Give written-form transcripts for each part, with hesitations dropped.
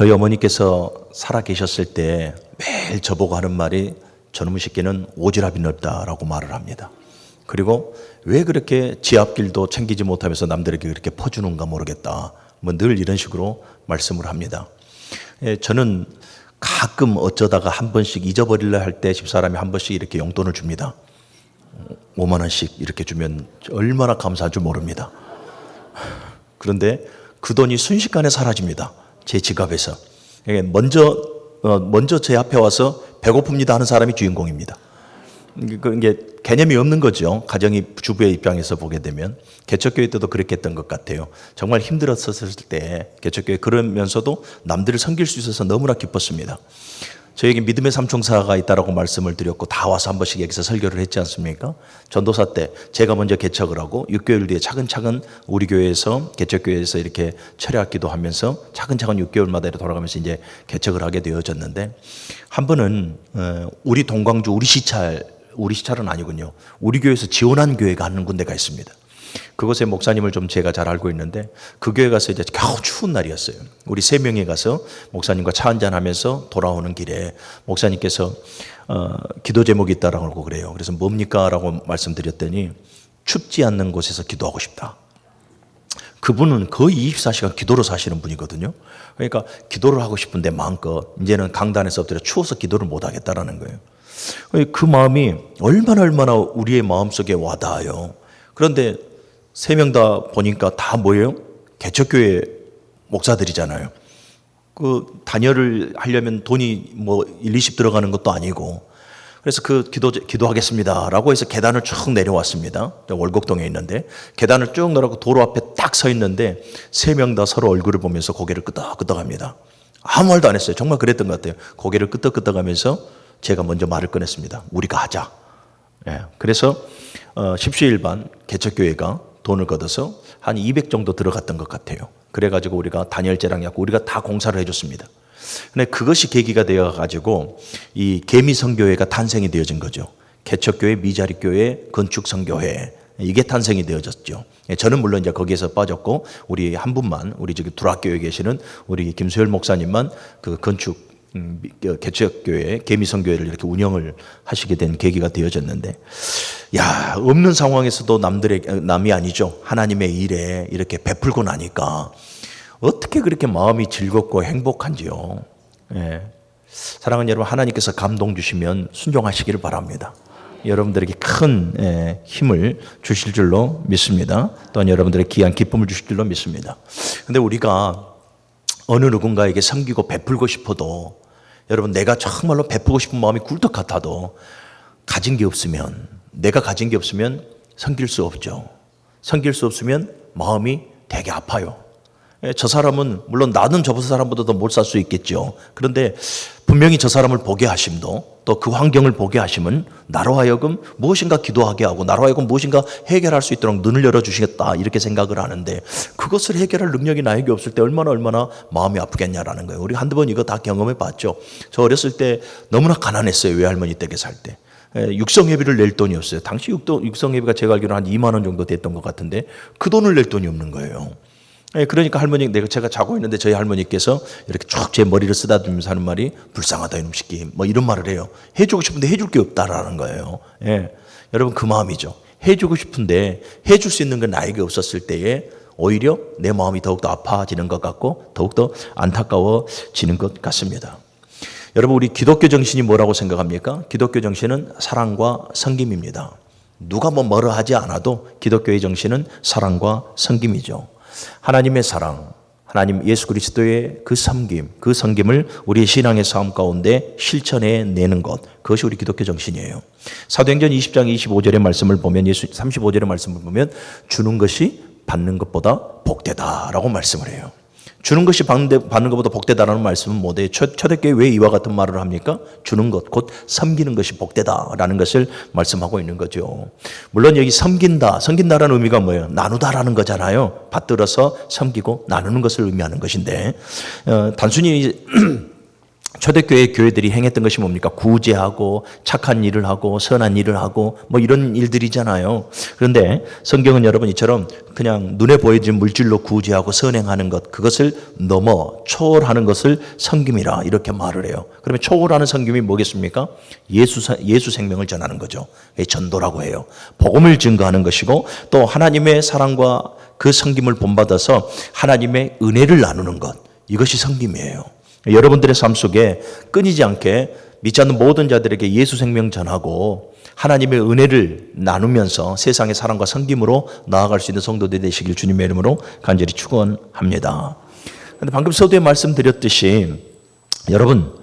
저희 어머니께서 살아 계셨을 때 매일 저보고 하는 말이 저놈의 새끼는 오지랖이 넓다라고 말을 합니다. 그리고 왜 그렇게 지 앞길도 챙기지 못하면서 남들에게 그렇게 퍼주는가 모르겠다. 뭐 늘 이런 식으로 말씀을 합니다. 저는 가끔 어쩌다가 한 번씩 잊어버리려 할 때 집사람이 한 번씩 이렇게 용돈을 줍니다. 5만 원씩 이렇게 주면 얼마나 감사할 줄 모릅니다. 그런데 그 돈이 순식간에 사라집니다. 제 지갑에서. 먼저 제 앞에 와서 배고픕니다 하는 사람이 주인공입니다. 이게 개념이 없는 거죠. 가정이 주부의 입장에서 보게 되면. 개척교회 때도 그렇게 했던 것 같아요. 정말 힘들었었을 때 개척교회 그러면서도 남들을 섬길 수 있어서 너무나 기뻤습니다. 저에게 믿음의 삼총사가 있다라고 말씀을 드렸고 다 와서 한 번씩 여기서 설교를 했지 않습니까? 전도사 때 제가 먼저 개척을 하고 6개월 뒤에 차근차근 우리 교회에서 개척교회에서 이렇게 철회학 기도하면서 차근차근 6개월마다 이렇게 돌아가면서 이제 개척을 하게 되어졌는데 한 번은 우리 동광주 우리 시찰은 아니군요. 우리 교회에서 지원한 교회가 한 군데가 있습니다. 그곳에 목사님을 좀 제가 잘 알고 있는데 그 교회 가서 이제 겨우 추운 날이었어요. 우리 3명이 가서 목사님과 차 한잔 하면서 돌아오는 길에 목사님께서 기도 제목이 있다라고 그래요. 그래서 뭡니까? 라고 말씀드렸더니 춥지 않는 곳에서 기도하고 싶다. 그분은 거의 24시간 기도로 사시는 분이거든요. 그러니까 기도를 하고 싶은데 마음껏 이제는 강단에서 엎드려 추워서 기도를 못 하겠다라는 거예요. 그 마음이 얼마나 우리의 마음속에 와닿아요. 그런데 3명 다 보니까 다 뭐예요? 개척교회 목사들이잖아요. 그 단열을 하려면 돈이 뭐 1, 20 들어가는 것도 아니고 그래서 그 기도하겠습니다라고 해서 계단을 쭉 내려왔습니다. 월곡동에 있는데 계단을 쭉 내려가고 도로 앞에 딱 서 있는데 3명 다 서로 얼굴을 보면서 고개를 끄덕끄덕합니다. 아무 말도 안 했어요. 정말 그랬던 것 같아요. 고개를 끄덕끄덕하면서 제가 먼저 말을 꺼냈습니다. 우리가 하자. 그래서 십시일반 개척교회가 돈을 걷어서 한 200 정도 들어갔던 것 같아요. 그래가지고 우리가 단열재랑 약고 우리가 다 공사를 해줬습니다. 근데 그것이 계기가 되어가지고 이 개미성교회가 탄생이 되어진 거죠. 개척교회, 미자립교회, 건축성교회 이게 탄생이 되어졌죠. 저는 물론 이제 거기에서 빠졌고 우리 한 분만 우리 저기 두락교회에 계시는 우리 김수열 목사님만 그 건축 개척교회, 개미성교회를 이렇게 운영을 하시게 된 계기가 되어졌는데, 야, 없는 상황에서도 남이 아니죠. 하나님의 일에 이렇게 베풀고 나니까 어떻게 그렇게 마음이 즐겁고 행복한지요. 사랑하는 여러분, 하나님께서 감동 주시면 순종하시기를 바랍니다. 여러분들에게 큰 힘을 주실 줄로 믿습니다. 또한 여러분들의 귀한 기쁨을 주실 줄로 믿습니다. 근데 우리가 어느 누군가에게 섬기고 베풀고 싶어도 여러분 내가 정말로 베풀고 싶은 마음이 굴뚝 같아도 내가 가진 게 없으면 섬길 수 없죠. 섬길 수 없으면 마음이 되게 아파요. 저 사람은 물론 나는 저 사람보다 더 못 살 수 있겠죠. 그런데 분명히 저 사람을 보게 하심도 또 그 환경을 보게 하심은 나로 하여금 무엇인가 기도하게 하고 나로 하여금 무엇인가 해결할 수 있도록 눈을 열어주시겠다 이렇게 생각을 하는데 그것을 해결할 능력이 나에게 없을 때 얼마나 마음이 아프겠냐라는 거예요. 우리 한두 번 이거 다 경험해 봤죠. 저 어렸을 때 너무나 가난했어요. 외할머니 댁에 살 때. 육성회비를 낼 돈이 없어요. 당시 육성회비가 제가 알기로는 한 2만 원 정도 됐던 것 같은데 그 돈을 낼 돈이 없는 거예요. 그러니까 제가 자고 있는데 저희 할머니께서 이렇게 쭉 제 머리를 쓰다듬으면서 하는 말이 불쌍하다 이놈 새끼 뭐 이런 말을 해요. 해주고 싶은데 해줄 게 없다라는 거예요. 여러분 그 마음이죠. 해주고 싶은데 해줄 수 있는 건 나에게 없었을 때에 오히려 내 마음이 더욱더 아파지는 것 같고 더욱더 안타까워지는 것 같습니다. 여러분 우리 기독교 정신이 뭐라고 생각합니까? 기독교 정신은 사랑과 섬김입니다. 누가 뭐라 하지 않아도 기독교의 정신은 사랑과 섬김이죠. 하나님의 사랑, 하나님 예수 그리스도의 그 섬김을 우리의 신앙의 삶 가운데 실천해 내는 것, 그것이 우리 기독교 정신이에요. 사도행전 20장 25절의 말씀을 보면 35절의 말씀을 보면 주는 것이 받는 것보다 복되다라고 말씀을 해요. 주는 것이 받는 것보다 복되다라는 말씀은 뭐예요? 초대교회 왜 이와 같은 말을 합니까? 주는 것, 곧 섬기는 것이 복되다라는 것을 말씀하고 있는 거죠. 물론 여기 섬긴다라는 의미가 뭐예요? 나누다라는 거잖아요. 받들어서 섬기고 나누는 것을 의미하는 것인데 단순히 초대교회 교회들이 행했던 것이 뭡니까? 구제하고 착한 일을 하고 선한 일을 하고 뭐 이런 일들이잖아요. 그런데 성경은 여러분 이처럼 그냥 눈에 보이는 물질로 구제하고 선행하는 것, 그것을 넘어 초월하는 것을 섬김이라 이렇게 말을 해요. 그러면 초월하는 섬김이 뭐겠습니까? 예수 생명을 전하는 거죠. 전도라고 해요. 복음을 증거하는 것이고 또 하나님의 사랑과 그 섬김을 본받아서 하나님의 은혜를 나누는 것, 이것이 섬김이에요. 여러분들의 삶 속에 끊이지 않게 믿지 않는 모든 자들에게 예수 생명 전하고 하나님의 은혜를 나누면서 세상의 사랑과 섬김으로 나아갈 수 있는 성도들이 되시길 주님의 이름으로 간절히 축원합니다. 그런데 방금 서두에 말씀드렸듯이 여러분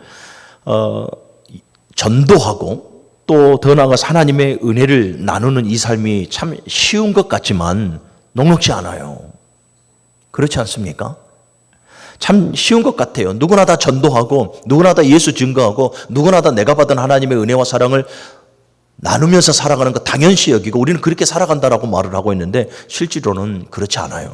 전도하고 또 더 나아가서 하나님의 은혜를 나누는 이 삶이 참 쉬운 것 같지만 녹록지 않아요. 그렇지 않습니까? 참 쉬운 것 같아요. 누구나 다 전도하고 누구나 다 예수 증거하고 누구나 다 내가 받은 하나님의 은혜와 사랑을 나누면서 살아가는 거 당연시 여기고 우리는 그렇게 살아간다라고 말을 하고 있는데 실제로는 그렇지 않아요.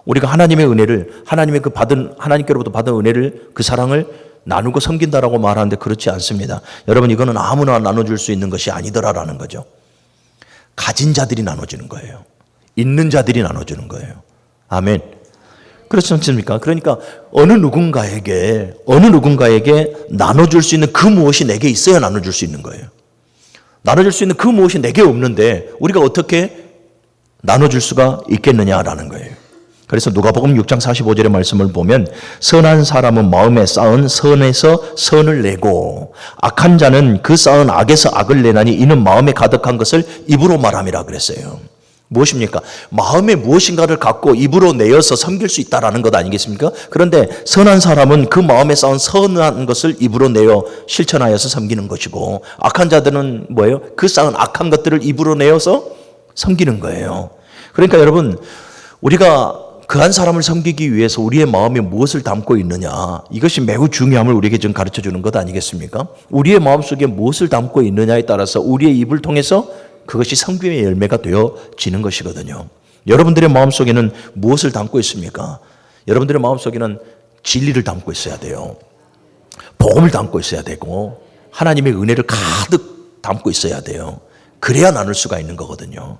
우리가 하나님의 은혜를 하나님께로부터 받은 은혜를 그 사랑을 나누고 섬긴다라고 말하는데 그렇지 않습니다. 여러분 이거는 아무나 나눠줄 수 있는 것이 아니더라라는 거죠. 가진 자들이 나눠주는 거예요. 있는 자들이 나눠주는 거예요. 아멘. 그렇지 않습니까? 그러니까 어느 누군가에게 나눠줄 수 있는 그 무엇이 내게 있어야 나눠줄 수 있는 거예요. 나눠줄 수 있는 그 무엇이 내게 없는데 우리가 어떻게 나눠줄 수가 있겠느냐라는 거예요. 그래서 누가복음 6장 45절의 말씀을 보면 선한 사람은 마음에 쌓은 선에서 선을 내고 악한 자는 그 쌓은 악에서 악을 내나니 이는 마음에 가득한 것을 입으로 말함이라 그랬어요. 무엇입니까? 마음에 무엇인가를 갖고 입으로 내어서 섬길 수 있다라는 것 아니겠습니까? 그런데 선한 사람은 그 마음에 쌓은 선한 것을 입으로 내어 실천하여서 섬기는 것이고 악한 자들은 뭐예요? 그 쌓은 악한 것들을 입으로 내어서 섬기는 거예요. 그러니까 여러분 우리가 그한 사람을 섬기기 위해서 우리의 마음에 무엇을 담고 있느냐, 이것이 매우 중요함을 우리에게 좀 가르쳐 주는 것 아니겠습니까? 우리의 마음속에 무엇을 담고 있느냐에 따라서 우리의 입을 통해서 그것이 섬김의 열매가 되어지는 것이거든요. 여러분들의 마음속에는 무엇을 담고 있습니까? 여러분들의 마음속에는 진리를 담고 있어야 돼요. 복음을 담고 있어야 되고 하나님의 은혜를 가득 담고 있어야 돼요. 그래야 나눌 수가 있는 거거든요.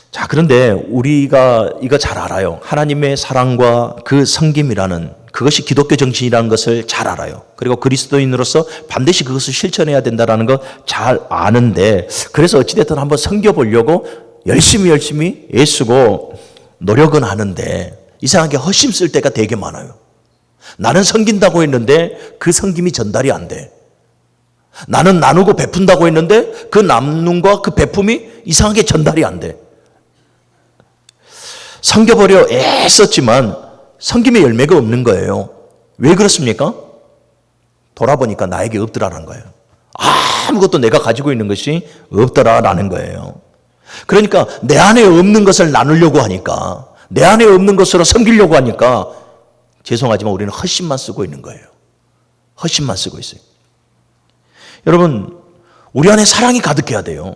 자, 그런데 우리가 이거 잘 알아요. 하나님의 사랑과 그 섬김이라는 그것이 기독교 정신이라는 것을 잘 알아요. 그리고 그리스도인으로서 반드시 그것을 실천해야 된다는 거 잘 아는데 그래서 어찌됐든 한번 섬겨보려고 열심히 애쓰고 노력은 하는데 이상하게 허심 쓸 때가 되게 많아요. 나는 섬긴다고 했는데 그 섬김이 전달이 안 돼. 나는 나누고 베푼다고 했는데 그 나눔과 그 베품이 이상하게 전달이 안 돼. 섬겨보려 애썼지만 섬김의 열매가 없는 거예요. 왜 그렇습니까? 돌아보니까 나에게 없더라라는 거예요. 아무것도 내가 가지고 있는 것이 없더라라는 거예요. 그러니까 내 안에 없는 것을 나누려고 하니까 내 안에 없는 것으로 섬기려고 하니까 죄송하지만 우리는 헛심만 쓰고 있는 거예요. 헛심만 쓰고 있어요. 여러분 우리 안에 사랑이 가득해야 돼요.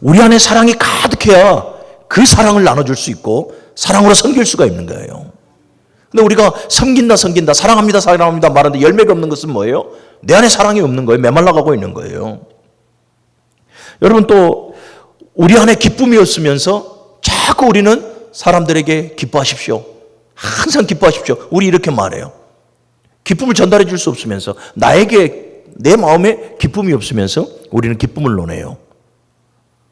우리 안에 사랑이 가득해야 그 사랑을 나눠줄 수 있고 사랑으로 섬길 수가 있는 거예요. 근데 우리가 섬긴다 사랑합니다 말하는데 열매가 없는 것은 뭐예요? 내 안에 사랑이 없는 거예요. 메말라가고 있는 거예요. 여러분 또 우리 안에 기쁨이 없으면서 자꾸 우리는 사람들에게 기뻐하십시오. 항상 기뻐하십시오. 우리 이렇게 말해요. 기쁨을 전달해 줄 수 없으면서 내 마음에 기쁨이 없으면서 우리는 기쁨을 논해요.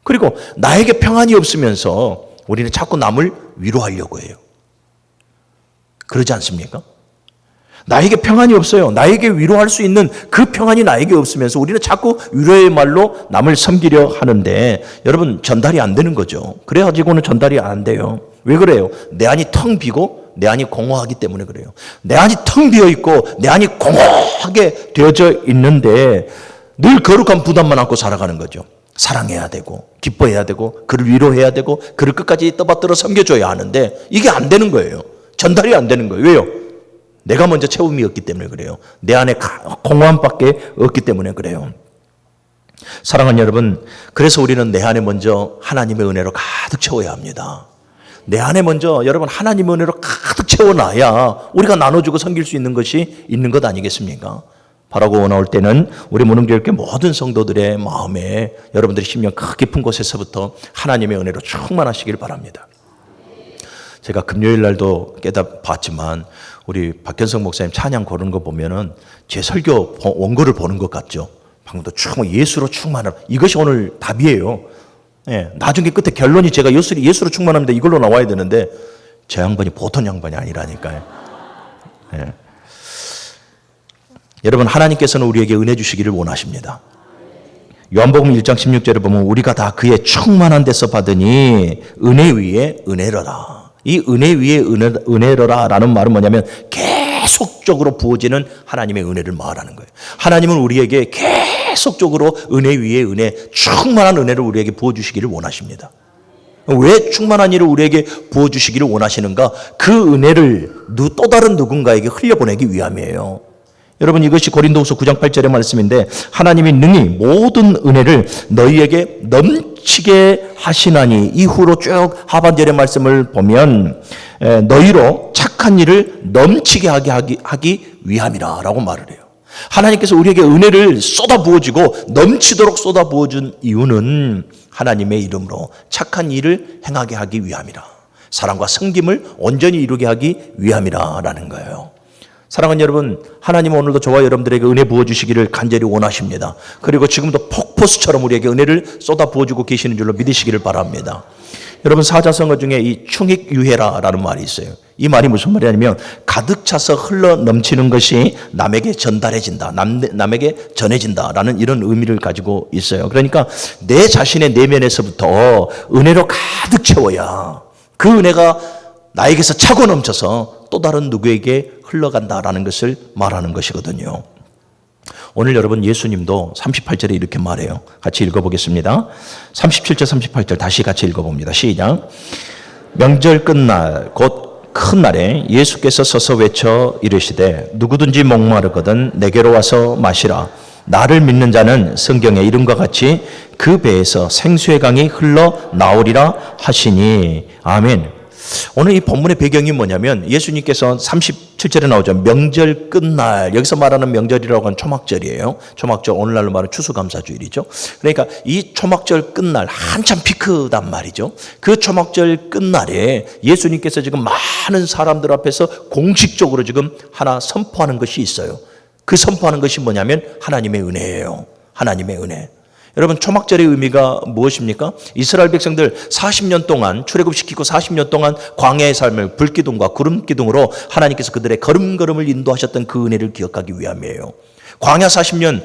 그리고 나에게 평안이 없으면서 우리는 자꾸 남을 위로하려고 해요. 그러지 않습니까? 나에게 평안이 없어요. 나에게 위로할 수 있는 그 평안이 나에게 없으면서 우리는 자꾸 위로의 말로 남을 섬기려 하는데 여러분 전달이 안 되는 거죠. 그래가지고는 전달이 안 돼요. 왜 그래요? 내 안이 텅 비고 내 안이 공허하기 때문에 그래요. 내 안이 텅 비어 있고 내 안이 공허하게 되어져 있는데 늘 거룩한 부담만 안고 살아가는 거죠. 사랑해야 되고 기뻐해야 되고 그를 위로해야 되고 그를 끝까지 떠받들어 섬겨줘야 하는데 이게 안 되는 거예요. 전달이 안 되는 거예요. 왜요? 내가 먼저 채움이 없기 때문에 그래요. 내 안에 공허함밖에 없기 때문에 그래요. 사랑하는 여러분, 그래서 우리는 내 안에 먼저 하나님의 은혜로 가득 채워야 합니다. 내 안에 먼저 여러분 하나님의 은혜로 가득 채워놔야 우리가 나눠주고 섬길 수 있는 것이 있는 것 아니겠습니까? 바라고 나올 때는 우리 무능교회 모든 성도들의 마음에 여러분들의 심령 그 깊은 곳에서부터 하나님의 은혜로 충만하시길 바랍니다. 제가 금요일 날도 깨닫봤지만 우리 박현성 목사님 찬양 고르는 거 보면은 제 설교 원고를 보는 것 같죠. 방금도 예수로 충만하라. 이것이 오늘 답이에요. 예, 나중에 끝에 결론이 제가 예수로 충만합니다. 이걸로 나와야 되는데 제 양반이 보통 양반이 아니라니까요. 예. 여러분 하나님께서는 우리에게 은혜 주시기를 원하십니다. 요한복음 1장 16절에 보면 우리가 다 그의 충만한 데서 받으니 은혜 위에 은혜로라. 이 은혜 위에 은혜로라 라는 말은 뭐냐면 계속적으로 부어지는 하나님의 은혜를 말하는 거예요. 하나님은 우리에게 계속적으로 은혜 위에 은혜, 충만한 은혜를 우리에게 부어주시기를 원하십니다. 왜 충만한 일을 우리에게 부어주시기를 원하시는가? 그 은혜를 또 다른 누군가에게 흘려보내기 위함이에요. 여러분 이것이 고린도후서 9장 8절의 말씀인데 하나님이 능히 모든 은혜를 너희에게 넘치게 하시나니 이후로 쭉 하반절의 말씀을 보면 너희로 착한 일을 넘치게 하기 위함이라 라고 말을 해요. 하나님께서 우리에게 은혜를 쏟아 부어주고 넘치도록 쏟아 부어준 이유는 하나님의 이름으로 착한 일을 행하게 하기 위함이라. 사랑과 섬김을 온전히 이루게 하기 위함이라 라는 거예요. 사랑하는 여러분, 하나님은 오늘도 저와 여러분들에게 은혜 부어주시기를 간절히 원하십니다. 그리고 지금도 폭포수처럼 우리에게 은혜를 쏟아 부어주고 계시는 줄로 믿으시기를 바랍니다. 여러분 사자성어 중에 이 충익유해라라는 말이 있어요. 이 말이 무슨 말이냐면 가득 차서 흘러 넘치는 것이 남에게 전달해진다, 남에게 전해진다라는 이런 의미를 가지고 있어요. 그러니까 내 자신의 내면에서부터 은혜로 가득 채워야 그 은혜가 나에게서 차고 넘쳐서 또 다른 누구에게 흘러간다라는 것을 말하는 것이거든요. 오늘 여러분 예수님도 38절에 이렇게 말해요. 같이 읽어보겠습니다. 37절 38절 다시 같이 읽어봅니다. 시작. 명절 끝날 곧 큰 날에 예수께서 서서 외쳐 이르시되 누구든지 목마르거든 내게로 와서 마시라. 나를 믿는 자는 성경에 이름과 같이 그 배에서 생수의 강이 흘러나오리라 하시니. 아멘. 오늘 이 본문의 배경이 뭐냐면 예수님께서 37절에 나오죠. 명절 끝날, 여기서 말하는 명절이라고 하는 초막절이에요. 초막절, 오늘날로 말하는 추수감사주일이죠. 그러니까 이 초막절 끝날 한참 피크단 말이죠. 그 초막절 끝날에 예수님께서 지금 많은 사람들 앞에서 공식적으로 지금 하나 선포하는 것이 있어요. 그 선포하는 것이 뭐냐면 하나님의 은혜예요. 하나님의 은혜. 여러분 초막절의 의미가 무엇입니까? 이스라엘 백성들 40년 동안 출애굽시키고 40년 동안 광야의 삶을 불기둥과 구름기둥으로 하나님께서 그들의 걸음걸음을 인도하셨던 그 은혜를 기억하기 위함이에요. 광야 40년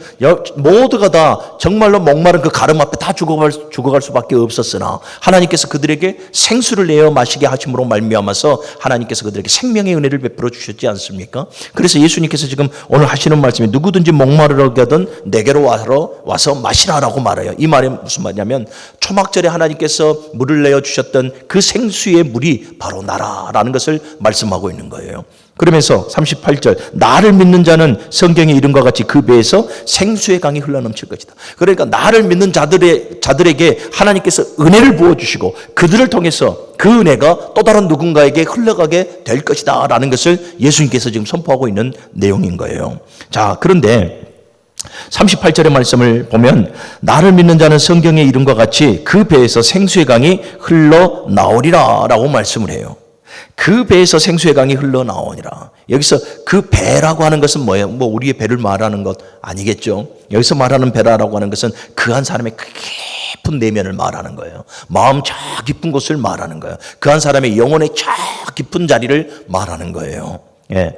모두가 다 정말로 목마른 그 가름 앞에 다 죽어갈 수밖에 없었으나 하나님께서 그들에게 생수를 내어 마시게 하심으로 말미암아서 하나님께서 그들에게 생명의 은혜를 베풀어 주셨지 않습니까? 그래서 예수님께서 지금 오늘 하시는 말씀이 누구든지 목마르거든 내게로 와서 마시라라고 말해요. 이 말이 무슨 말이냐면 초막절에 하나님께서 물을 내어 주셨던 그 생수의 물이 바로 나라라는 것을 말씀하고 있는 거예요. 그러면서 38절 나를 믿는 자는 성경의 이름과 같이 그 배에서 생수의 강이 흘러넘칠 것이다. 그러니까 나를 믿는 자들에게 하나님께서 은혜를 부어주시고 그들을 통해서 그 은혜가 또 다른 누군가에게 흘러가게 될 것이다 라는 것을 예수님께서 지금 선포하고 있는 내용인 거예요. 자, 그런데 38절의 말씀을 보면 나를 믿는 자는 성경의 이름과 같이 그 배에서 생수의 강이 흘러나오리라 라고 말씀을 해요. 그 배에서 생수의 강이 흘러나오니라. 여기서 그 배라고 하는 것은 뭐예요? 뭐 우리의 배를 말하는 것 아니겠죠? 여기서 말하는 배라고 하는 것은 그 한 사람의 깊은 내면을 말하는 거예요. 마음 저 깊은 곳을 말하는 거예요. 그 한 사람의 영혼의 저 깊은 자리를 말하는 거예요. 예.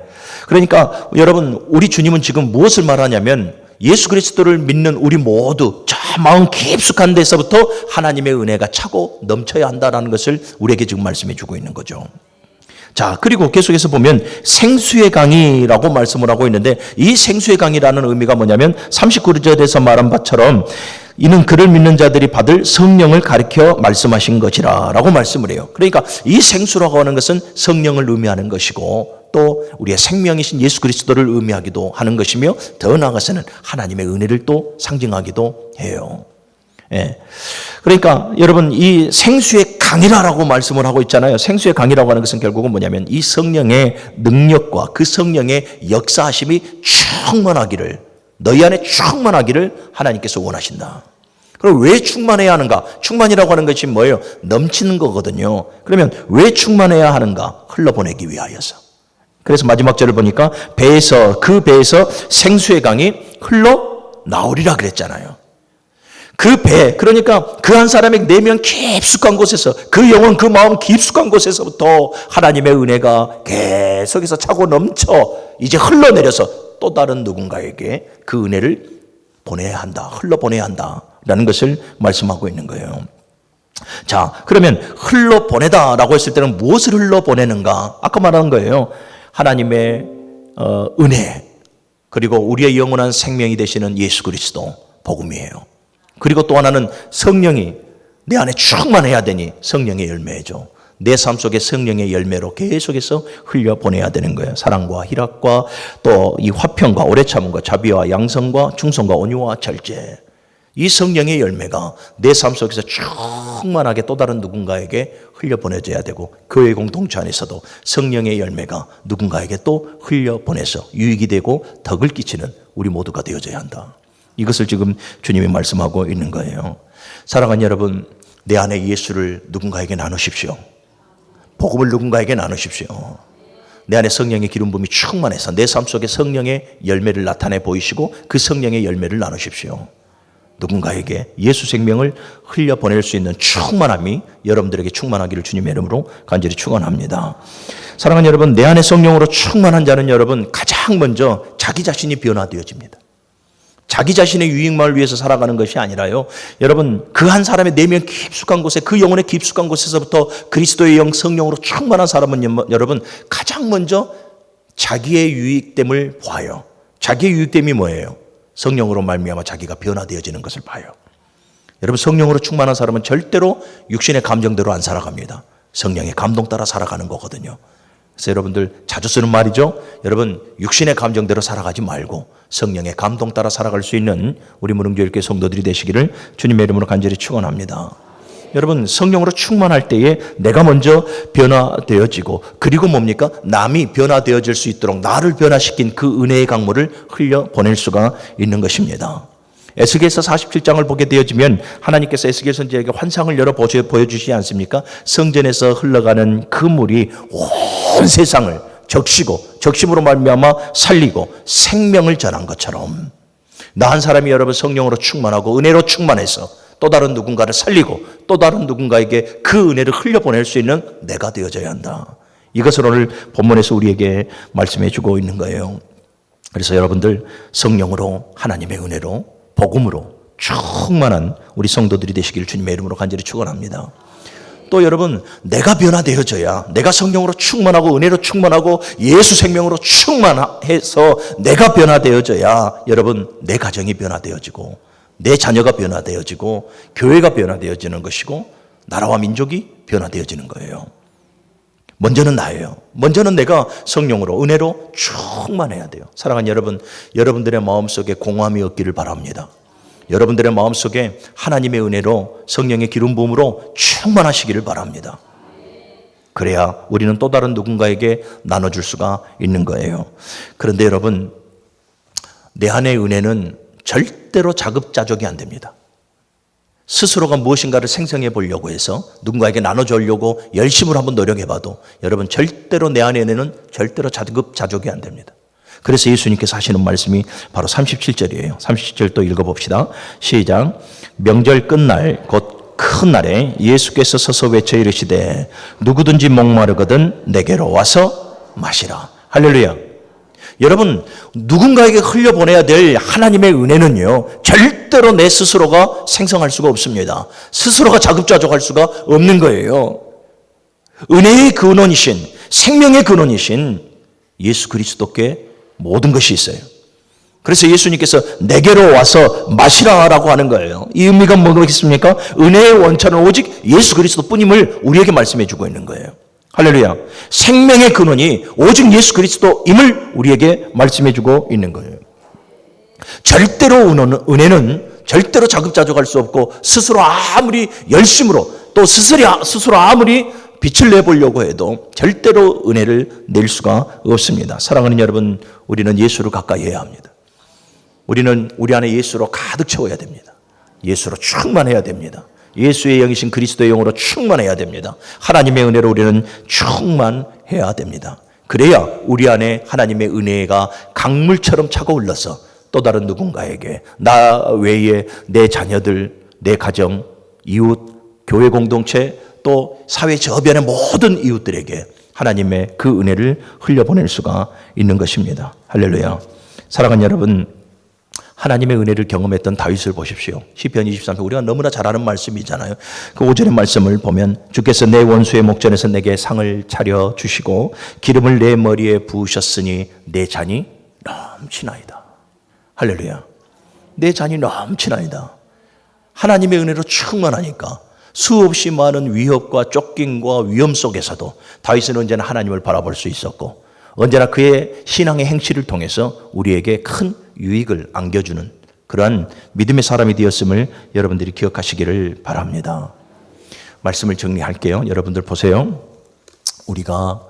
그러니까 여러분 우리 주님은 지금 무엇을 말하냐면 예수 그리스도를 믿는 우리 모두 저 마음 깊숙한 데서부터 하나님의 은혜가 차고 넘쳐야 한다는 것을 우리에게 지금 말씀해 주고 있는 거죠. 자, 그리고 계속해서 보면 생수의 강이라고 말씀을 하고 있는데 이 생수의 강이라는 의미가 뭐냐면 39절에서 말한 바처럼 이는 그를 믿는 자들이 받을 성령을 가리켜 말씀하신 것이라 라고 말씀을 해요. 그러니까 이 생수라고 하는 것은 성령을 의미하는 것이고 또 우리의 생명이신 예수 그리스도를 의미하기도 하는 것이며 더 나아가서는 하나님의 은혜를 또 상징하기도 해요. 예. 그러니까 여러분 이 생수의 강이라고 말씀을 하고 있잖아요. 생수의 강이라고 하는 것은 결국은 뭐냐면 이 성령의 능력과 그 성령의 역사하심이 충만하기를, 너희 안에 충만하기를 하나님께서 원하신다. 그럼 왜 충만해야 하는가? 충만이라고 하는 것이 뭐예요? 넘치는 거거든요. 그러면 왜 충만해야 하는가? 흘러보내기 위하여서. 그래서 마지막 절을 보니까 그 배에서 생수의 강이 흘러나오리라 그랬잖아요. 그 배, 그러니까 그 한 사람의 내면 깊숙한 곳에서, 그 영혼, 그 마음 깊숙한 곳에서부터 하나님의 은혜가 계속해서 차고 넘쳐 이제 흘러내려서 또 다른 누군가에게 그 은혜를 보내야 한다, 흘러보내야 한다라는 것을 말씀하고 있는 거예요. 자, 그러면 흘러보내다라고 했을 때는 무엇을 흘러보내는가? 아까 말한 거예요. 하나님의 은혜, 그리고 우리의 영원한 생명이 되시는 예수 그리스도 복음이에요. 그리고 또 하나는 성령이 내 안에 충만해야 되니 성령의 열매죠. 내 삶 속에 성령의 열매로 계속해서 흘려보내야 되는 거예요. 사랑과 희락과 또 이 화평과 오래 참음과 자비와 양성과 충성과 온유와 절제. 이 성령의 열매가 내 삶 속에서 충만하게 또 다른 누군가에게 흘려보내져야 되고, 교회 공동체 안에서도 성령의 열매가 누군가에게 또 흘려보내서 유익이 되고 덕을 끼치는 우리 모두가 되어져야 한다. 이것을 지금 주님이 말씀하고 있는 거예요. 사랑하는 여러분, 내 안에 예수를 누군가에게 나누십시오. 복음을 누군가에게 나누십시오. 내 안에 성령의 기름 부음이 충만해서 내 삶 속에 성령의 열매를 나타내 보이시고 그 성령의 열매를 나누십시오. 누군가에게 예수 생명을 흘려보낼 수 있는 충만함이 여러분들에게 충만하기를 주님의 이름으로 간절히 축원합니다. 사랑하는 여러분, 내 안에 성령으로 충만한 자는 여러분 가장 먼저 자기 자신이 변화되어집니다. 자기 자신의 유익만을 위해서 살아가는 것이 아니라요, 여러분 그 한 사람의 내면 깊숙한 곳에, 그 영혼의 깊숙한 곳에서부터 그리스도의 영 성령으로 충만한 사람은 여러분 가장 먼저 자기의 유익됨을 봐요. 자기의 유익됨이 뭐예요? 성령으로 말미암아 자기가 변화되어지는 것을 봐요. 여러분, 성령으로 충만한 사람은 절대로 육신의 감정대로 안 살아갑니다. 성령의 감동 따라 살아가는 거거든요. 그래서 여러분들 자주 쓰는 말이죠. 여러분, 육신의 감정대로 살아가지 말고 성령의 감동 따라 살아갈 수 있는 우리 무릉교회교회 성도들이 되시기를 주님의 이름으로 간절히 축원합니다. 여러분, 성령으로 충만할 때에 내가 먼저 변화되어지고, 그리고 뭡니까? 남이 변화되어질 수 있도록 나를 변화시킨 그 은혜의 강물을 흘려보낼 수가 있는 것입니다. 에스겔서 47장을 보게 되어지면 하나님께서 에스겔 선지자에게 환상을 열어 보여주시지 않습니까? 성전에서 흘러가는 그 물이 온 세상을 적심으로 말미암아 살리고 생명을 전한 것처럼, 나 한 사람이 여러분 성령으로 충만하고 은혜로 충만해서 또 다른 누군가를 살리고 또 다른 누군가에게 그 은혜를 흘려보낼 수 있는 내가 되어져야 한다. 이것을 오늘 본문에서 우리에게 말씀해 주고 있는 거예요. 그래서 여러분들 성령으로, 하나님의 은혜로, 복음으로 충만한 우리 성도들이 되시길 주님의 이름으로 간절히 축원합니다. 또 여러분, 내가 변화되어져야, 내가 성령으로 충만하고 은혜로 충만하고 예수 생명으로 충만해서 내가 변화되어져야 여러분 내 가정이 변화되어지고 내 자녀가 변화되어지고 교회가 변화되어지는 것이고 나라와 민족이 변화되어지는 거예요. 먼저는 나예요. 먼저는 내가 성령으로, 은혜로 충만해야 돼요. 사랑하는 여러분, 여러분들의 마음속에 공허함이 없기를 바랍니다. 여러분들의 마음속에 하나님의 은혜로, 성령의 기름 부음으로 충만하시기를 바랍니다. 그래야 우리는 또 다른 누군가에게 나눠줄 수가 있는 거예요. 그런데 여러분, 내 안의 은혜는 절대로 자급자족이 안 됩니다. 스스로가 무엇인가를 생성해 보려고 해서 누군가에게 나눠주려고 열심으로 한번 노력해봐도 여러분 절대로 내 안의 은혜는 절대로 자급자족이 안 됩니다. 그래서 예수님께서 하시는 말씀이 바로 37절이에요. 37절 또 읽어봅시다. 시작. 명절 끝날 곧 큰 날에 예수께서 서서 외쳐 이르시되 누구든지 목마르거든 내게로 와서 마시라. 할렐루야. 여러분, 누군가에게 흘려보내야 될 하나님의 은혜는요, 절대로 내 스스로가 생성할 수가 없습니다. 스스로가 자급자족할 수가 없는 거예요. 은혜의 근원이신, 생명의 근원이신 예수 그리스도께 모든 것이 있어요. 그래서 예수님께서 내게로 와서 마시라라고 하는 거예요. 이 의미가 뭐겠습니까? 은혜의 원천은 오직 예수 그리스도 뿐임을 우리에게 말씀해 주고 있는 거예요. 할렐루야. 생명의 근원이 오직 예수 그리스도임을 우리에게 말씀해 주고 있는 거예요. 절대로 은혜는 절대로 자급자족할 수 없고 스스로 아무리 열심으로 또 스스로 아무리 빛을 내보려고 해도 절대로 은혜를 낼 수가 없습니다. 사랑하는 여러분, 우리는 예수를 가까이 해야 합니다. 우리는 우리 안에 예수로 가득 채워야 됩니다. 예수로 충만해야 됩니다. 예수의 영이신 그리스도의 영으로 충만해야 됩니다. 하나님의 은혜로 우리는 충만해야 됩니다. 그래야 우리 안에 하나님의 은혜가 강물처럼 차고 흘러서 또 다른 누군가에게, 나 외에 내 자녀들, 내 가정, 이웃, 교회 공동체, 또 사회 저변의 모든 이웃들에게 하나님의 그 은혜를 흘려보낼 수가 있는 것입니다. 할렐루야. 사랑하는 여러분, 하나님의 은혜를 경험했던 다윗을 보십시오. 시편 23편, 우리가 너무나 잘 아는 말씀이잖아요. 그 5절의 말씀을 보면, 주께서 내 원수의 목전에서 내게 상을 차려 주시고 기름을 내 머리에 부으셨으니 내 잔이 넘치나이다. 할렐루야. 내 잔이 넘치나이다. 하나님의 은혜로 충만하니까 수없이 많은 위협과 쫓김과 위험 속에서도 다윗은 언제나 하나님을 바라볼 수 있었고, 언제나 그의 신앙의 행실을 통해서 우리에게 큰 유익을 안겨주는 그러한 믿음의 사람이 되었음을 여러분들이 기억하시기를 바랍니다. 말씀을 정리할게요. 여러분들 보세요. 우리가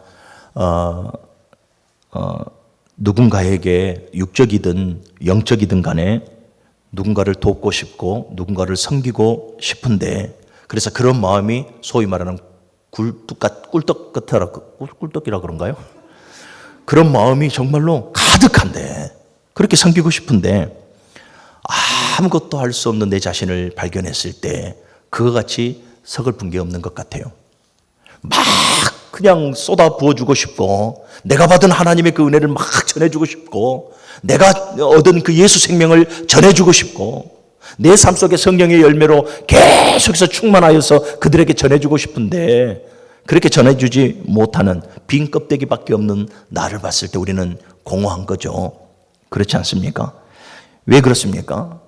누군가에게 육적이든 영적이든 간에 누군가를 돕고 싶고 누군가를 섬기고 싶은데, 그래서 그런 마음이 소위 말하는 꿀떡이라 그런가요? 그런 마음이 정말로 가득한데, 그렇게 섬기고 싶은데 아무것도 할 수 없는 내 자신을 발견했을 때 그와 같이 서글픈 게 없는 것 같아요. 막 그냥 쏟아 부어주고 싶고, 내가 받은 하나님의 그 은혜를 막 전해주고 싶고, 내가 얻은 그 예수 생명을 전해주고 싶고, 내 삶 속에 성령의 열매로 계속해서 충만하여서 그들에게 전해주고 싶은데, 그렇게 전해주지 못하는 빈 껍데기밖에 없는 나를 봤을 때 우리는 공허한 거죠. 그렇지 않습니까? 왜 그렇습니까?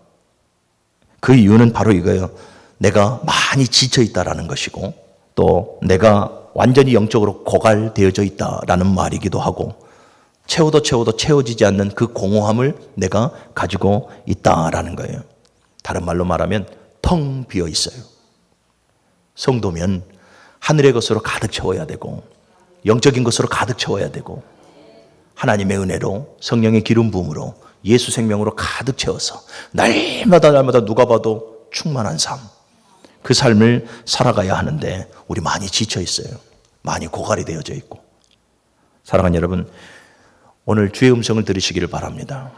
그 이유는 바로 이거예요. 내가 많이 지쳐있다라는 것이고, 또 내가 완전히 영적으로 고갈되어져 있다라는 말이기도 하고, 채워도 채워지지 않는 그 공허함을 내가 가지고 있다라는 거예요. 다른 말로 말하면 텅 비어 있어요. 성도면 하늘의 것으로 가득 채워야 되고, 영적인 것으로 가득 채워야 되고, 하나님의 은혜로, 성령의 기름 부음으로, 예수 생명으로 가득 채워서 날마다 누가 봐도 충만한 삶, 그 삶을 살아가야 하는데 우리 많이 지쳐 있어요. 많이 고갈이 되어져 있고. 사랑하는 여러분, 오늘 주의 음성을 들으시기를 바랍니다.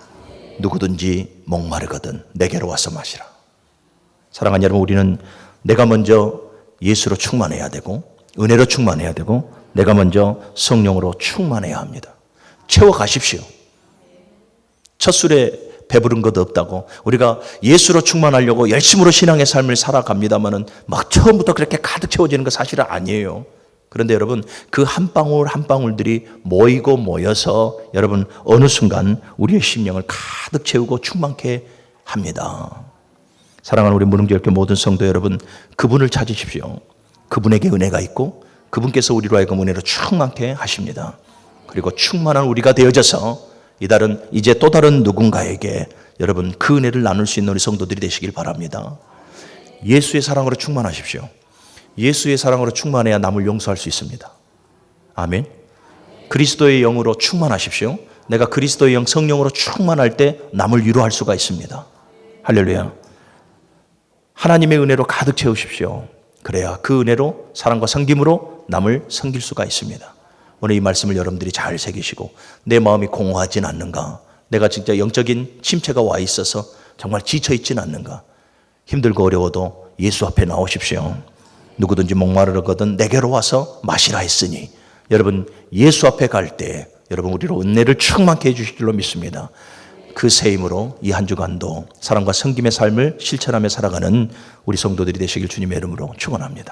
누구든지 목마르거든 내게로 와서 마시라. 사랑하는 여러분, 우리는 내가 먼저 예수로 충만해야 되고, 은혜로 충만해야 되고, 내가 먼저 성령으로 충만해야 합니다. 채워가십시오. 첫 술에 배부른 것 없다고 우리가 예수로 충만하려고 열심으로 신앙의 삶을 살아갑니다마는 막 처음부터 그렇게 가득 채워지는 거 사실은 아니에요. 그런데 여러분, 그 한 방울 한 방울들이 모이고 모여서 여러분 어느 순간 우리의 심령을 가득 채우고 충만케 합니다. 사랑하는 우리 무릉교회 모든 성도 여러분, 그분을 찾으십시오. 그분에게 은혜가 있고 그분께서 우리로 하여금 은혜로 충만케 하십니다. 그리고 충만한 우리가 되어져서 이제 또 다른 누군가에게 여러분 그 은혜를 나눌 수 있는 우리 성도들이 되시길 바랍니다. 예수의 사랑으로 충만하십시오. 예수의 사랑으로 충만해야 남을 용서할 수 있습니다. 아멘. 그리스도의 영으로 충만하십시오. 내가 그리스도의 영 성령으로 충만할 때 남을 위로할 수가 있습니다. 할렐루야. 하나님의 은혜로 가득 채우십시오. 그래야 그 은혜로 사랑과 섬김으로 남을 섬길 수가 있습니다. 오늘 이 말씀을 여러분들이 잘 새기시고, 내 마음이 공허하진 않는가, 내가 진짜 영적인 침체가 와 있어서 정말 지쳐있진 않는가, 힘들고 어려워도 예수 앞에 나오십시오. 누구든지 목마르거든 내게로 와서 마시라 했으니, 여러분 예수 앞에 갈 때 여러분 우리로 은혜를 충만케 해주실 줄로 믿습니다. 그 새 힘으로 이 한 주간도 사랑과 섬김의 삶을 실천하며 살아가는 우리 성도들이 되시길 주님의 이름으로 축원합니다.